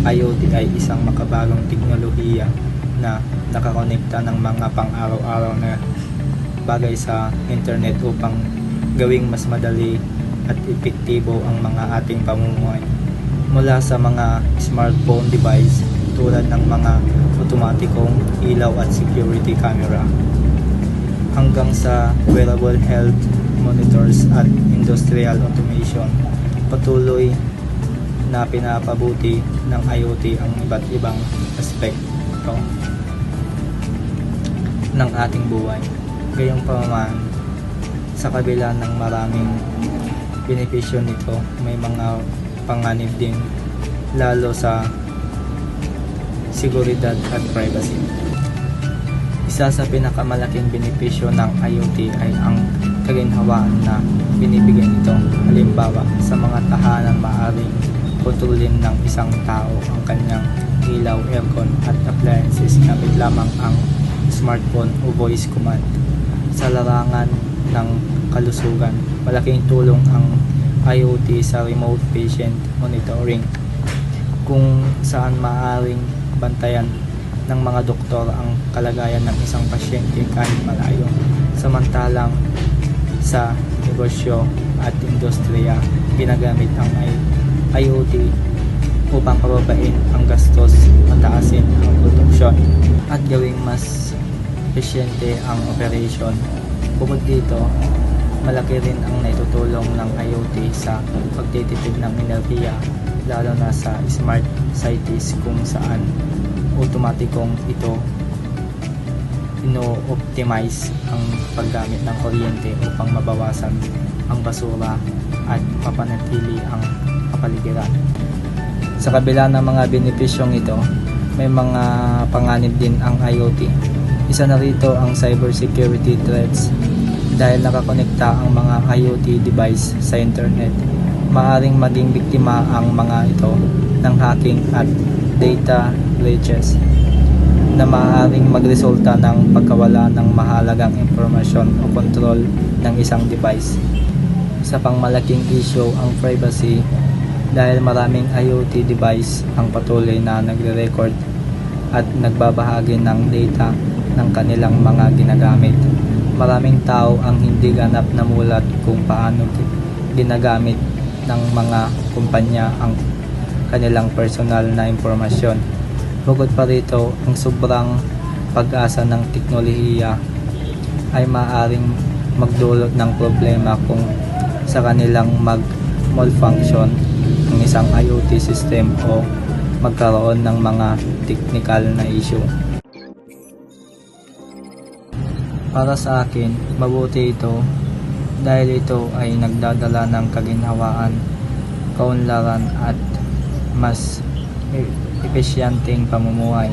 IoT ay isang makabagong teknolohiya na nakakonekta ng mga pang-araw-araw na bagay sa internet upang gawing mas madali at epektibo ang mga ating pamumuhay. Mula sa mga smartphone device tulad ng mga otomatikong ilaw at security camera hanggang sa wearable health monitors at industrial automation, patuloy na pinapabuti ng IoT ang iba't ibang aspekto ng ating buhay. Gayunpaman, sa kabila ng maraming benepisyo nito, may mga panganib din, lalo sa seguridad at privacy. Isa sa pinakamalaking benepisyo ng IoT ay ang kaginhawaan na binibigay nito. Halimbawa, sa mga tahanan maaaring kontrolin ng isang tao ang kanyang ilaw, aircon at appliances gamit lamang ang smartphone o voice command. Sa larangan ng kalusugan, malaking tulong ang IoT sa remote patient monitoring, kung saan maaaring bantayan ng mga doktor ang kalagayan ng isang pasyente kahit malayo. Samantalang sa negosyo at industriya, ginagamit ang IoT upang pababain ang gastos, mataasin ang produksyon at gawing mas epesyente ang operation. Bukod dito, malaki rin ang naitutulong ng IoT sa pagtitipid ng enerhiya, lalo na sa smart cities kung saan otomatikong ito ino-optimize ang paggamit ng kuryente upang mabawasan ang basura at mapanatili ang kapaligiran. Sa kabila ng mga benepisyong ito, may mga panganib din ang IoT. Isa na rito ang cybersecurity threats. Dahil nakakonekta ang mga IoT device sa internet, maaaring maging biktima ang mga ito ng hacking at data breaches na maaaring magresulta ng pagkawala ng mahalagang impormasyon o kontrol ng isang device. Sa pangmalaking issue ang privacy, dahil maraming IoT device ang patuloy na nagre-record at nagbabahagi ng data ng kanilang mga ginagamit. Maraming tao ang hindi ganap na mulat kung paano ginagamit ng mga kumpanya ang kanilang personal na impormasyon. Bukod pa rito, ang sobrang pag-asa ng teknolohiya ay maaaring magdulot ng problema kung sa kanilang malfunction ng isang IoT system o magkaroon ng mga technical na issue. Para sa akin, mabuti ito dahil ito ay nagdadala ng kaginhawaan, kaunlaran at mas epesyenteng pamumuhay.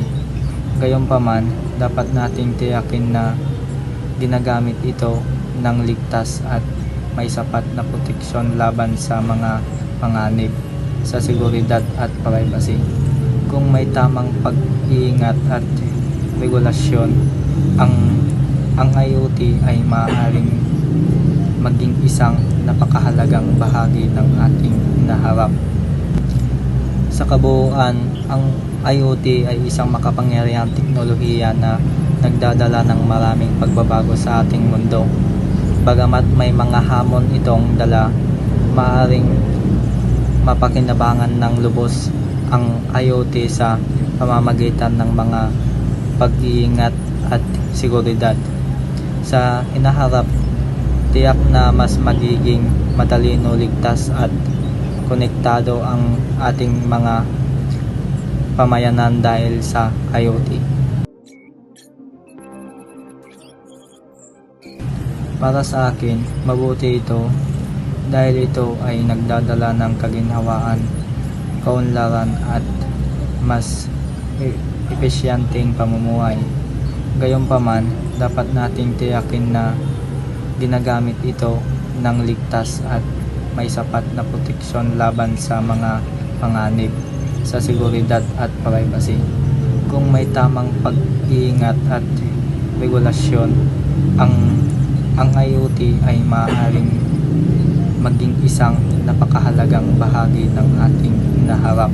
Gayunpaman, dapat nating tiyakin na ginagamit ito ng ligtas at may sapat na proteksyon laban sa mga panganib sa seguridad at privacy. Kung may tamang pag-iingat at regulasyon, ang IoT ay maaaring maging isang napakahalagang bahagi ng ating hinaharap. Sa kabuuan, ang IoT ay isang makapangyarihang teknolohiya na nagdadala ng maraming pagbabago sa ating mundo. Bagamat may mga hamon itong dala, maaaring mapakinabangan ng lubos ang IoT sa pamamagitan ng mga pag-iingat at seguridad. Sa hinaharap, tiyak na mas magiging matalino, ligtas at konektado ang ating mga pamayanan dahil sa IoT. Para sa akin, mabuti ito dahil ito ay nagdadala ng kaginhawaan, kaunlaran at mas epesyenteng pamumuhay. Gayunpaman, dapat nating tiyakin na ginagamit ito ng ligtas at may sapat na proteksyon laban sa mga panganib sa seguridad at privacy. Kung may tamang pag-iingat at regulasyon, ang IoT ay maaaring maging isang napakahalagang bahagi ng ating hinaharap.